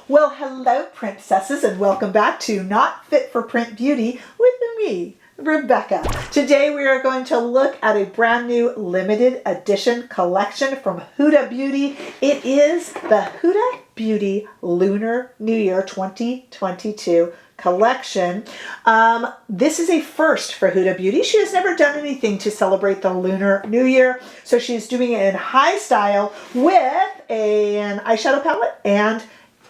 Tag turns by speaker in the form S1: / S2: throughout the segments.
S1: Well, hello, princesses, and welcome back to Not Fit for Print Beauty with me, Rebecca. Today we are going to look at a brand new limited edition collection from Huda Beauty. It is the Huda Beauty Lunar New Year 2022 collection. This is a first for Huda Beauty. She has never done anything to celebrate the Lunar New Year, so she's doing it in high style with an eyeshadow palette and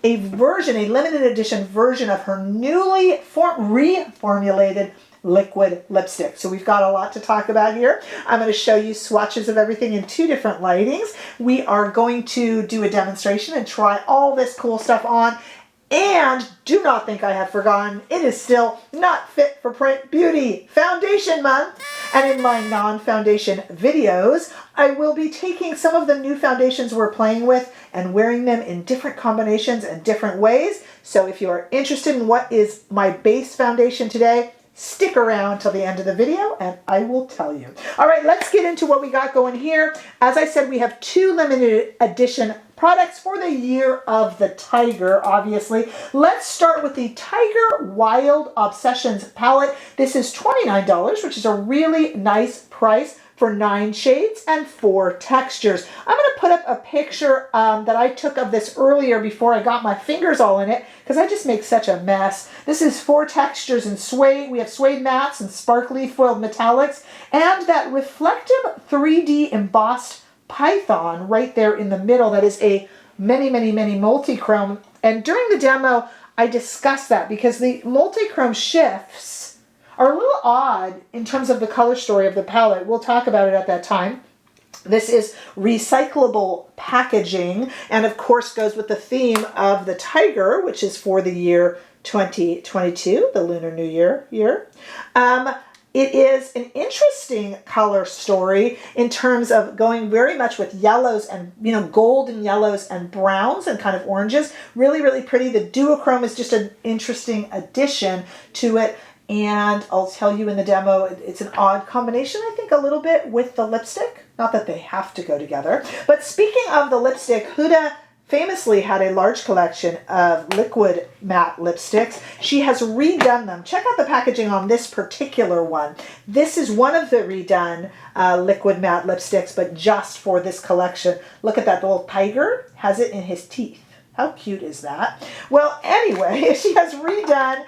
S1: a limited edition version of her newly reformulated liquid lipstick. So we've got a lot to talk about here. I'm going to show you swatches of everything in two different lightings. We are going to do a demonstration and try all this cool stuff on. And do not think I have forgotten, it is still Not Fit for Print Beauty Foundation Month. And in my non-foundation videos, I will be taking some of the new foundations we're playing with and wearing them in different combinations and different ways. So if you are interested in what is my base foundation today, stick around till the end of the video and I will tell you. All right, let's get into what we got going here. As I said, we have two limited edition products for the year of the tiger, obviously. Let's start with the Tiger Wild Obsessions palette. This is $29, which is a really nice price for 9 shades and 4 textures. I'm going to put up a picture that I took of this earlier before I got my fingers all in it because I just make such a mess. This is 4 textures in suede. We have suede mattes and sparkly foiled metallics and that reflective 3D embossed python right there in the middle. That is a many multi-chrome. And during the demo, I discussed that because the multi-chrome shifts are a little odd in terms of the color story of the palette. We'll talk about it at that time. This is recyclable packaging and of course goes with the theme of the tiger, which is for the year 2022, the Lunar New Year year. It is an interesting color story in terms of going very much with yellows and, golden yellows and browns and kind of oranges. Really pretty. The duochrome is just an interesting addition to it. And I'll tell you in the demo, it's an odd combination, I think, a little bit with the lipstick. Not that they have to go together. But speaking of the lipstick, Huda famously had a large collection of liquid matte lipsticks. She has redone them. Check out the packaging on this particular one. This is one of the redone liquid matte lipsticks, but just for this collection. Look at that, the little tiger has it in his teeth. How cute is that? Well, anyway, she has redone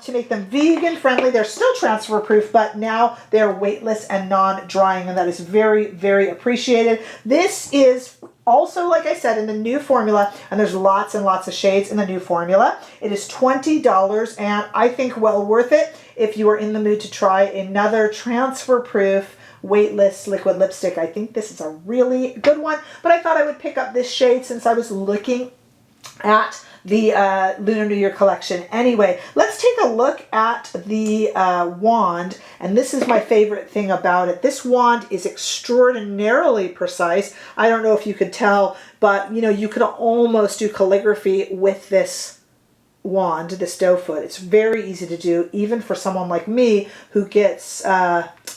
S1: to make them vegan friendly. They're still transfer proof, but now they're weightless and non-drying, and that is very appreciated. This is also, like I said, in the new formula, and there's lots and lots of shades in the new formula. It is $20, and I think well worth it if you are in the mood to try another transfer proof weightless liquid lipstick. I think this is a really good one, but I thought I would pick up this shade since I was looking at the Lunar New Year collection. Anyway, let's take a look at the wand, and this is my favorite thing about it. This wand is extraordinarily precise. I don't know if you could tell, but you could almost do calligraphy with this wand, this doe foot. It's very easy to do, even for someone like me who gets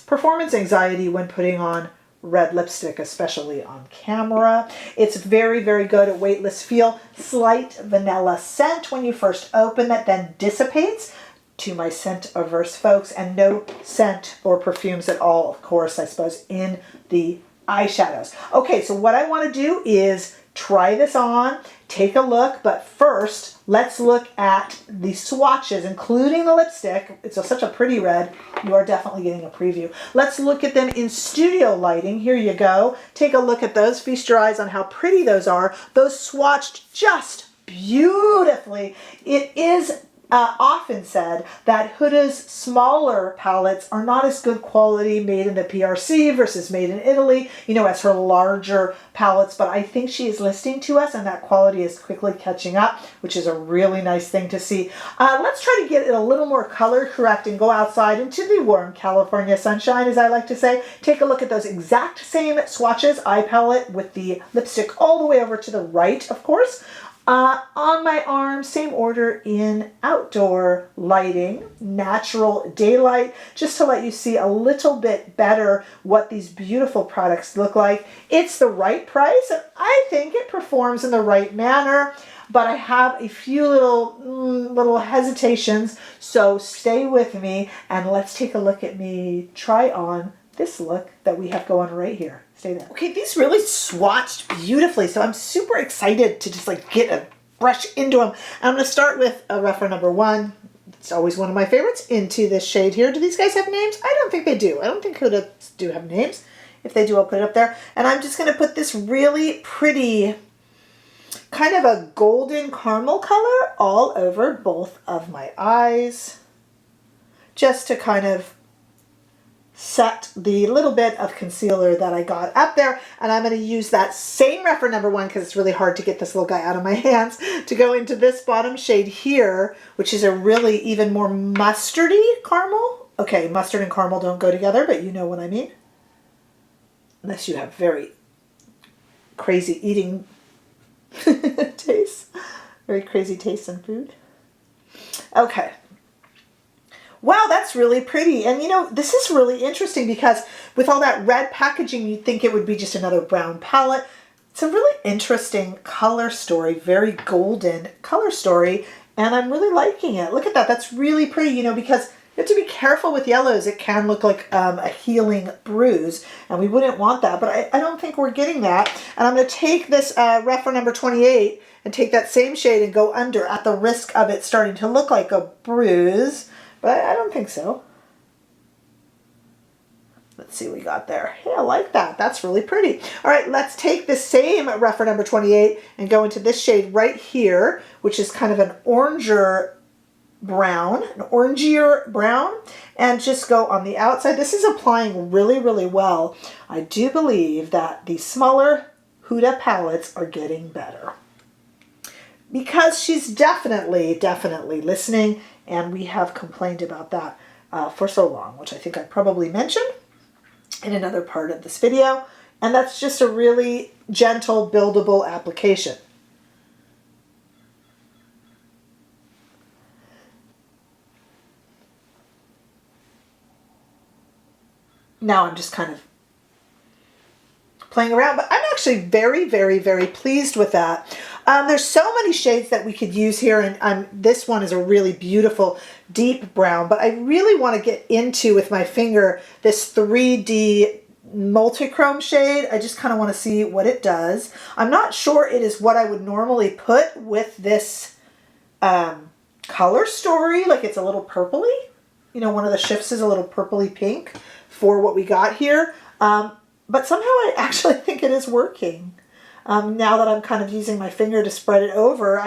S1: performance anxiety when putting on red lipstick, especially on camera. It's very good at weightless feel. Slight vanilla scent when you first open it, then dissipates. To my scent averse folks, and no scent or perfumes at all, of course, I suppose, in the eyeshadows. Okay, so what I want to do is try this on, take a look, but first let's look at the swatches, including the lipstick. It's such a pretty red. You are definitely getting a preview. Let's look at them in studio lighting. Here you go. Take a look at those. Feast your eyes on how pretty those are. Those swatched just beautifully. It is often said that Huda's smaller palettes are not as good quality made in the PRC versus made in Italy, as her larger palettes, but I think she is listening to us and that quality is quickly catching up, which is a really nice thing to see. Let's try to get it a little more color correct and go outside into the warm California sunshine, as I like to say. Take a look at those exact same swatches, eye palette with the lipstick all the way over to the right, of course. On my arm, same order in outdoor lighting, natural daylight, just to let you see a little bit better what these beautiful products look like. It's the right price, and I think it performs in the right manner. but I have a few little hesitations, so stay with me and let's take a look at me try on this look that we have going right here. Stay there. Okay, these really swatched beautifully, so I'm super excited to just like get a brush into them. I'm going to start with a reference number 1. It's always one of my favorites, into this shade here. Do these guys have names? I don't think they do. I don't think Huda do have names. If they do, I'll put it up there. And I'm just going to put this really pretty, kind of a golden caramel color all over both of my eyes, just to kind of set the little bit of concealer that I got up there. And I'm going to use that same reference number 1, because it's really hard to get this little guy out of my hands, to go into this bottom shade here, which is a really even more mustardy caramel. Okay, mustard and caramel don't go together, but you know what I mean. Unless you have very crazy eating tastes, very crazy tastes in food. Okay. Wow, that's really pretty. And you know, this is really interesting because with all that red packaging, you'd think it would be just another brown palette. It's a really interesting color story, very golden color story, and I'm really liking it. Look at that. That's really pretty, you know, because you have to be careful with yellows. It can look like a healing bruise, and we wouldn't want that, but I don't think we're getting that. And I'm going to take this reference number 28 and take that same shade and go under at the risk of it starting to look like a bruise. But I don't think so. Let's see what we got there. Hey, I like that. That's really pretty. All right, let's take the same reference number 28 and go into this shade right here, which is kind of an oranger brown, an orangier brown, and just go on the outside. This is applying really, really well. I do believe that the smaller Huda palettes are getting better, because she's definitely listening, and we have complained about that for so long, which I think I probably mentioned in another part of this video, and that's just a really gentle, buildable application. Now I'm just kind of playing around, but I'm actually very pleased with that. There's so many shades that we could use here, and this one is a really beautiful deep brown, but I really want to get into, with my finger, this 3D multichrome shade. I just kind of want to see what it does. I'm not sure it is what I would normally put with this color story. Like, it's a little purpley. You know, one of the shifts is a little purpley pink for what we got here. But somehow I actually think it is working. Now that I'm kind of using my finger to spread it over,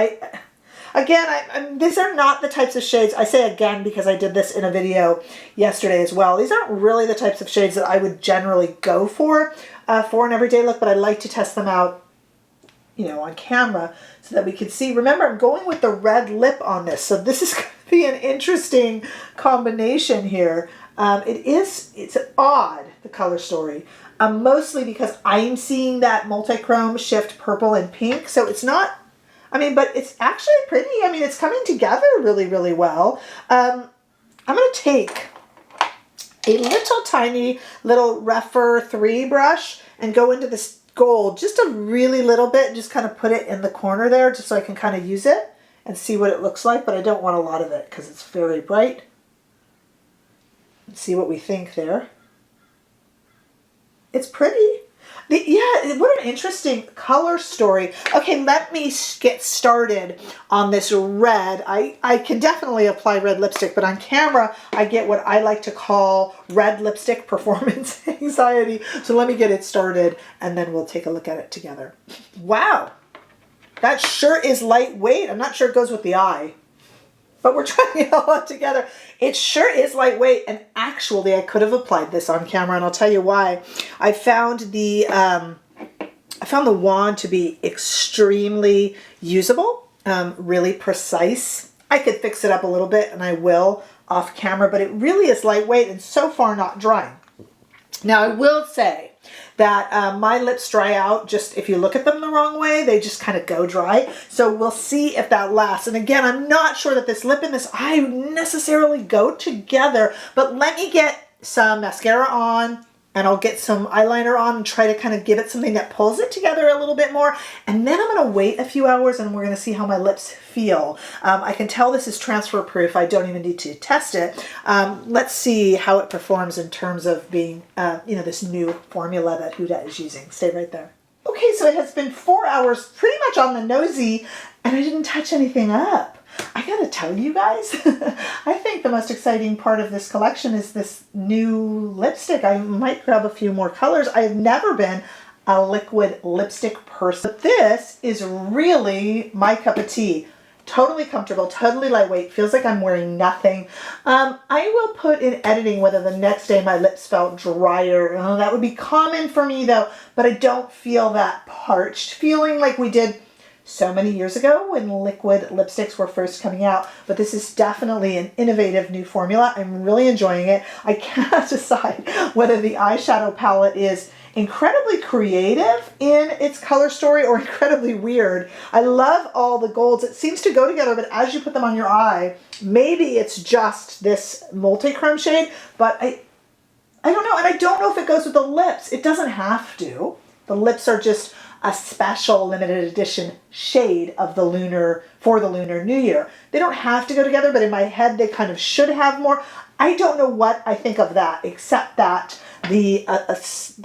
S1: these are not the types of shades, I say again because I did this in a video yesterday as well. These aren't really the types of shades that I would generally go for an everyday look, but I like to test them out, you know, on camera so that we can see. Remember, I'm going with the red lip on this, so this is going to be an interesting combination here. It's odd, the color story. Mostly because I'm seeing that multi-chrome shift purple and pink. So it's not, but it's actually pretty. It's coming together really, really well. I'm going to take a tiny little Refer 3 brush and go into this gold just a really little bit and just kind of put it in the corner there just so I can kind of use it and see what it looks like. But I don't want a lot of it because it's very bright. Let's see what we think there. It's pretty. What an interesting color story. Okay, let me get started on this red. I can definitely apply red lipstick, but on camera, I get what I like to call red lipstick performance anxiety. So let me get it started, and then we'll take a look at it together. Wow, that sure is lightweight. I'm not sure it goes with the eye, but we're trying it all together. It sure is lightweight, and actually I could have applied this on camera, and I'll tell you why. I found the wand to be extremely usable, really precise. I could fix it up a little bit, and I will off camera, but it really is lightweight and so far not drying. Now I will say that my lips dry out just if you look at them the wrong way. They just kind of go dry. So we'll see if that lasts. And again, I'm not sure that this lip and this eye necessarily go together, but let me get some mascara on and I'll get some eyeliner on and try to kind of give it something that pulls it together a little bit more. And then I'm going to wait a few hours and we're going to see how my lips feel. I can tell this is transfer proof. I don't even need to test it. Let's see how it performs in terms of being, this new formula that Huda is using. Stay right there. Okay, so it has been 4 hours pretty much on the nosy and I didn't touch anything up. I gotta tell you guys, I think the most exciting part of this collection is this new lipstick. I might grab a few more colors. I've never been a liquid lipstick person, but this is really my cup of tea. Totally comfortable, totally lightweight, feels like I'm wearing nothing. I will put in editing whether the next day my lips felt drier. That would be common for me though, but I don't feel that parched feeling like we did so many years ago when liquid lipsticks were first coming out. But this is definitely an innovative new formula. I'm really enjoying it. I cannot decide whether the eyeshadow palette is incredibly creative in its color story or incredibly weird. I love all the golds. It seems to go together, but as you put them on your eye, maybe it's just this multi-chrome shade, but I don't know. And I don't know if it goes with the lips. It doesn't have to. The lips are just a special limited edition shade of the Lunar for the Lunar New Year. They don't have to go together, but in my head they kind of should have more. I don't know what I think of that, except that the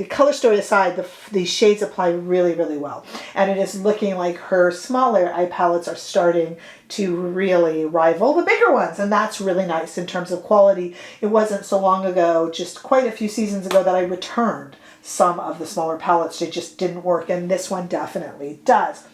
S1: color story aside, the shades apply really, really well. And it is looking like her smaller eye palettes are starting to really rival the bigger ones. And that's really nice in terms of quality. It wasn't so long ago, just quite a few seasons ago, that I returned some of the smaller palettes. They just didn't work, and this one definitely does.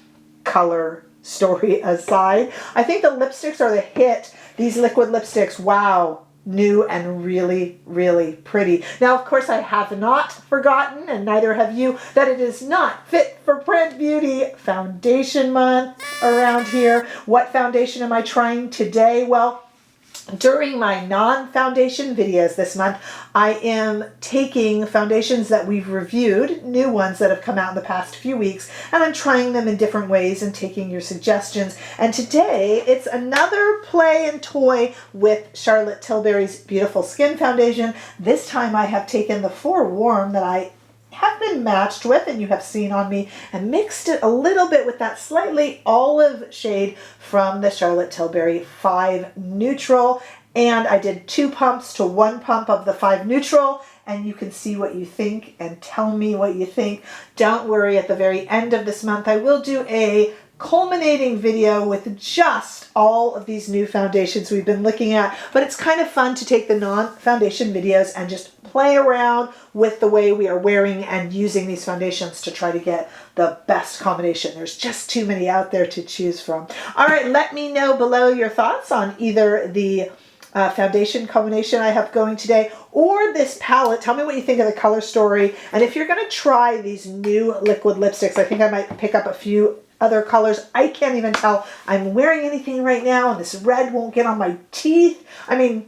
S1: Color story aside, I think the lipsticks are the hit. These liquid lipsticks, wow, new and really, really pretty. Now, of course, I have not forgotten, and neither have you, that it is not Fit for Print Beauty Foundation Month around here. What foundation am I trying today? Well, during my non-foundation videos this month, I am taking foundations that we've reviewed, new ones that have come out in the past few weeks, and I'm trying them in different ways and taking your suggestions. And today, it's another play and toy with Charlotte Tilbury's Beautiful Skin Foundation. This time I have taken the Forewarm that I have been matched with and you have seen on me and mixed it a little bit with that slightly olive shade from the Charlotte Tilbury 5 Neutral. And I did 2 pumps to 1 pump of the 5 Neutral, and you can see what you think and tell me what you think. Don't worry, at the very end of this month I will do a culminating video with just all of these new foundations we've been looking at, but it's kind of fun to take the non-foundation videos and just play around with the way we are wearing and using these foundations to try to get the best combination. There's just too many out there to choose from. All right, let me know below your thoughts on either the foundation combination I have going today or this palette. Tell me what you think of the color story, and if you're going to try these new liquid lipsticks, I think I might pick up a few other colors. I can't even tell I'm wearing anything right now, and this red won't get on my teeth. I mean,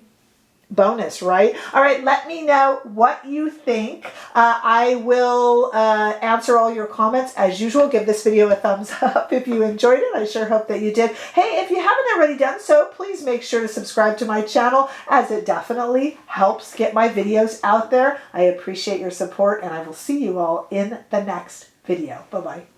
S1: bonus, right? All right, let me know what you think. I will answer all your comments as usual. Give this video a thumbs up if you enjoyed it. I sure hope that you did. Hey, if you haven't already done so, please make sure to subscribe to my channel, as it definitely helps get my videos out there. I appreciate your support, and I will see you all in the next video. Bye-bye.